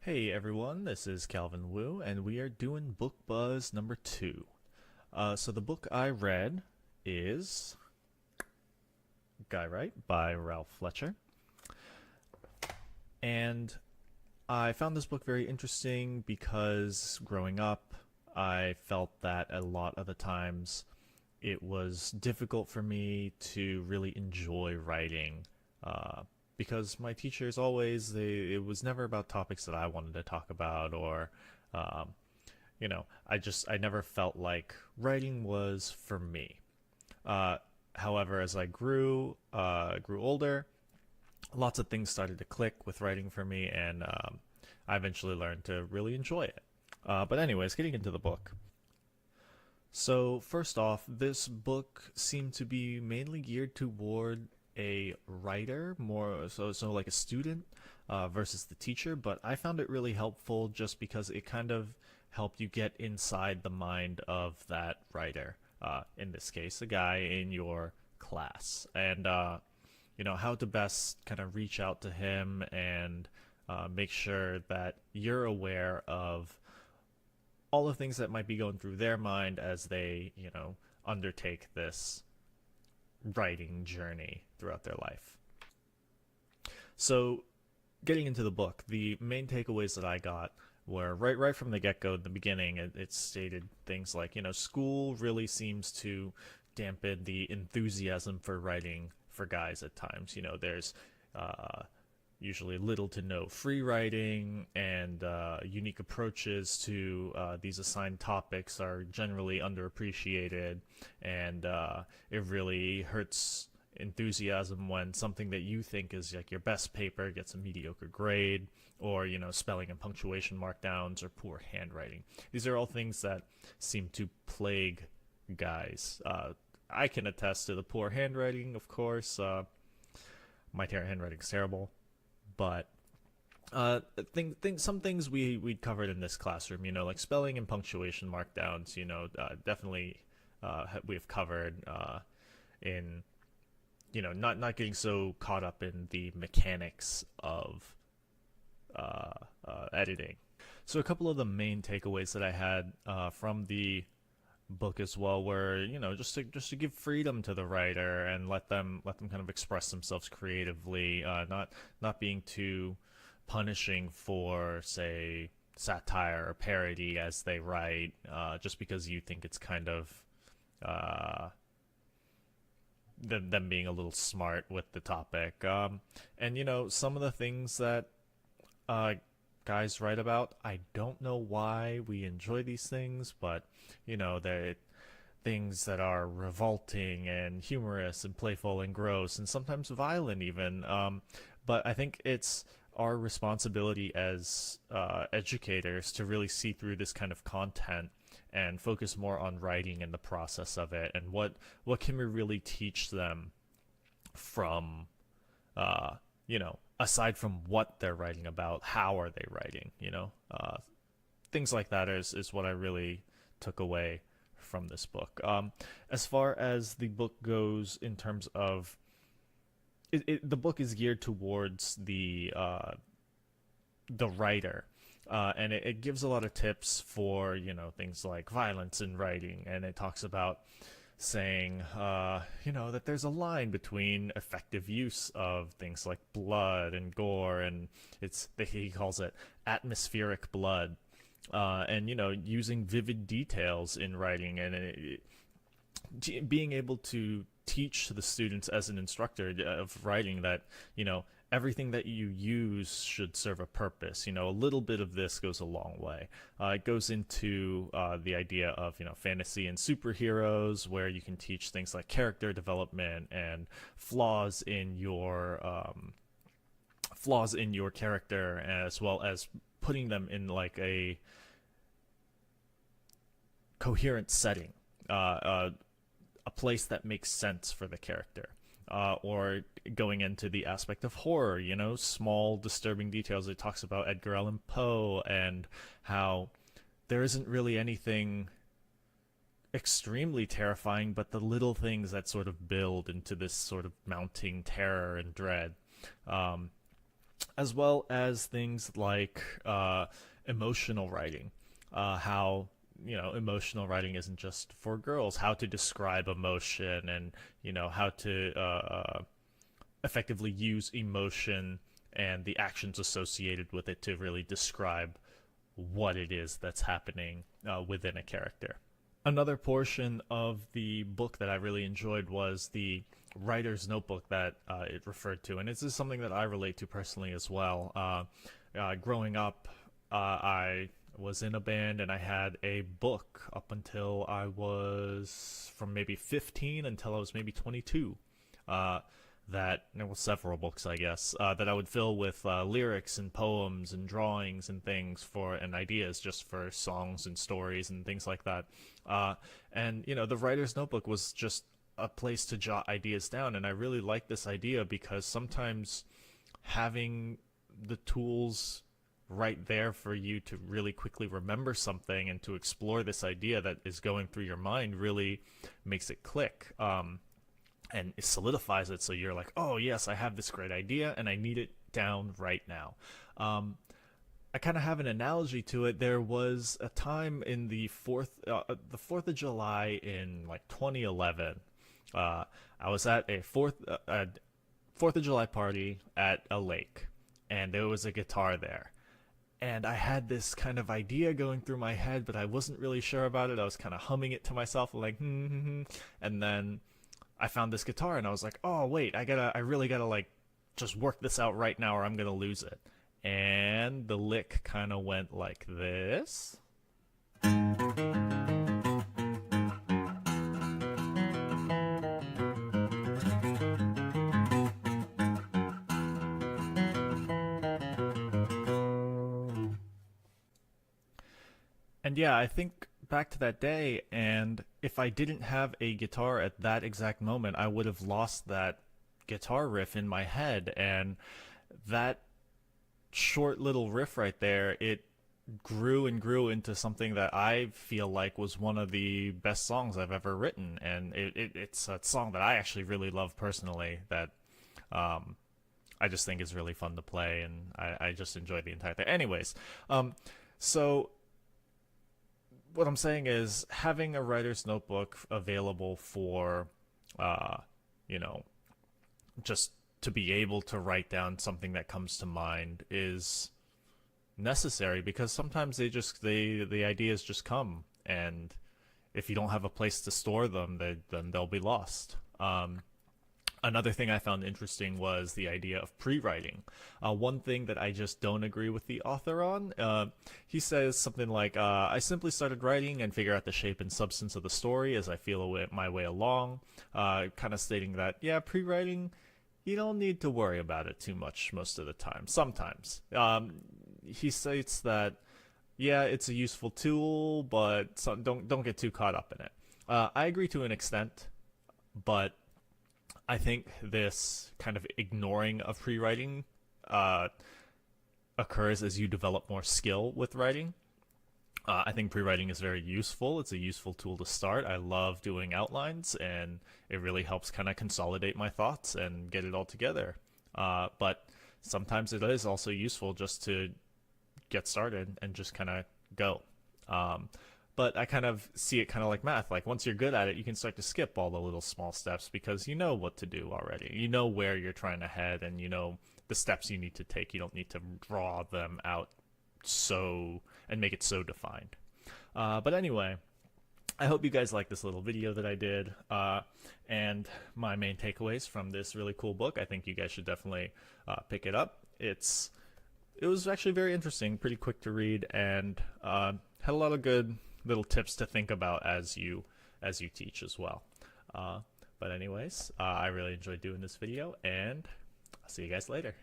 Hey everyone, this is Calvin Wu, and we are doing Book Buzz number 2. So the book I read is Guy Wright by Ralph Fletcher, and I found this book very interesting because growing up, I felt that a lot of the times it was difficult for me to really enjoy writing uh, because my teachers always it was never about topics that I wanted to talk about or um, I never felt like writing was for me. Uh, However, as I grew older, lots of things started to click with writing for me, and I eventually learned to really enjoy it. But anyways, getting into the book. So first off, this book seemed to be mainly geared toward a writer, more so like a student versus the teacher. But I found it really helpful just because it kind of helped you get inside the mind of that writer. In this case, a guy in your class, and how to best kind of reach out to him and make sure that you're aware of all the things that might be going through their mind as they, undertake this writing journey throughout their life. So, getting into the book, the main takeaways that I got were right from the get go. In the beginning, it stated things like, school really seems to dampen the enthusiasm for writing for guys at times. There's uh, usually little to no free writing, and unique approaches to these assigned topics are generally underappreciated, and it really hurts enthusiasm when something that you think is like your best paper gets a mediocre grade, or spelling and punctuation markdowns or poor handwriting. These are all things that seem to plague guys. I can attest to the poor handwriting, of course. My handwriting is terrible, but some things we covered in this classroom, like spelling and punctuation markdowns, definitely we've covered in not getting so caught up in the mechanics of editing. So a couple of the main takeaways that I had from the book as well were, just to give freedom to the writer and let them kind of express themselves creatively, not being too punishing for, say, satire or parody as they write, just because you think it's kind of uh, them being a little smart with the topic. And some of the things that uh, guys write about, I don't know why we enjoy these things, but they're things that are revolting and humorous and playful and gross and sometimes violent even. But I think it's our responsibility as educators to really see through this kind of content and focus more on writing and the process of it, and what can we really teach them from aside from what they're writing about, how are they writing, things like that is what I really took away from this book. As far as the book goes, in terms of the book is geared towards the writer, and it gives a lot of tips for things like violence in writing, and it talks about saying that there's a line between effective use of things like blood and gore, and he calls it atmospheric blood, and using vivid details in writing, and being able to teach the students as an instructor of writing that everything that you use should serve a purpose. A little bit of this goes a long way. It goes into the idea of fantasy and superheroes, where you can teach things like character development and flaws in your character, as well as putting them in like a coherent setting, a place that makes sense for the character. Or going into the aspect of horror, small disturbing details. It talks about Edgar Allan Poe and how there isn't really anything extremely terrifying, but the little things that sort of build into this sort of mounting terror and dread. as well as things like emotional writing. How emotional writing isn't just for girls. How to describe emotion, and how to effectively use emotion and the actions associated with it to really describe what it is that's happening within a character. Another portion of the book that I really enjoyed was the writer's notebook that it referred to, and this is something that I relate to personally as well. Growing up, I was in a band, and I had a book up until I was from maybe 15 until I was maybe 22. That there were several books, I guess, that I would fill with lyrics and poems and drawings and things and ideas just for songs and stories and things like that. And the writer's notebook was just a place to jot ideas down, and I really like this idea because sometimes having the tools right there for you to really quickly remember something and to explore this idea that is going through your mind really makes it click. And it solidifies it, so you're like, oh yes, I have this great idea and I need it down right now. I kind of have an analogy to it. There was a time in the 4th of July in like 2011. I was at a 4th of July party at a lake, and there was a guitar there. And I had this kind of idea going through my head, but I wasn't really sure about it. I was kind of humming it to myself, like, and then I found this guitar, and I was like, oh wait, I really gotta like just work this out right now or I'm gonna lose it. And the lick kind of went like this. And yeah, I think back to that day, and if I didn't have a guitar at that exact moment, I would have lost that guitar riff in my head. And that short little riff right there, it grew and grew into something that I feel like was one of the best songs I've ever written. And it's a song that I actually really love personally, that I just think is really fun to play, and I just enjoy the entire thing. Anyways, so what I'm saying is having a writer's notebook available for, just to be able to write down something that comes to mind is necessary, because sometimes the ideas just come, and if you don't have a place to store them, then they'll be lost. Another thing I found interesting was the idea of pre-writing. One thing that I just don't agree with the author on, he says something like, I simply started writing and figure out the shape and substance of the story as I feel my way along, kind of stating that, yeah, pre-writing, you don't need to worry about it too much most of the time. Sometimes. He states that, yeah, it's a useful tool, but don't get too caught up in it. I agree to an extent, but I think this kind of ignoring of pre-writing occurs as you develop more skill with writing. I think pre-writing is very useful. It's a useful tool to start. I love doing outlines, and it really helps kind of consolidate my thoughts and get it all together. But sometimes it is also useful just to get started and just kind of go. But I kind of see it kind of like math. Like once you're good at it, you can start to skip all the little small steps because you know what to do already. You know where you're trying to head, and you know the steps you need to take. You don't need to draw them out and make it so defined. But anyway, I hope you guys like this little video that I did, and my main takeaways from this really cool book. I think you guys should definitely pick it up. It was actually very interesting, pretty quick to read, and had a lot of good little tips to think about as you teach as well. But anyways, I really enjoyed doing this video, and I'll see you guys later.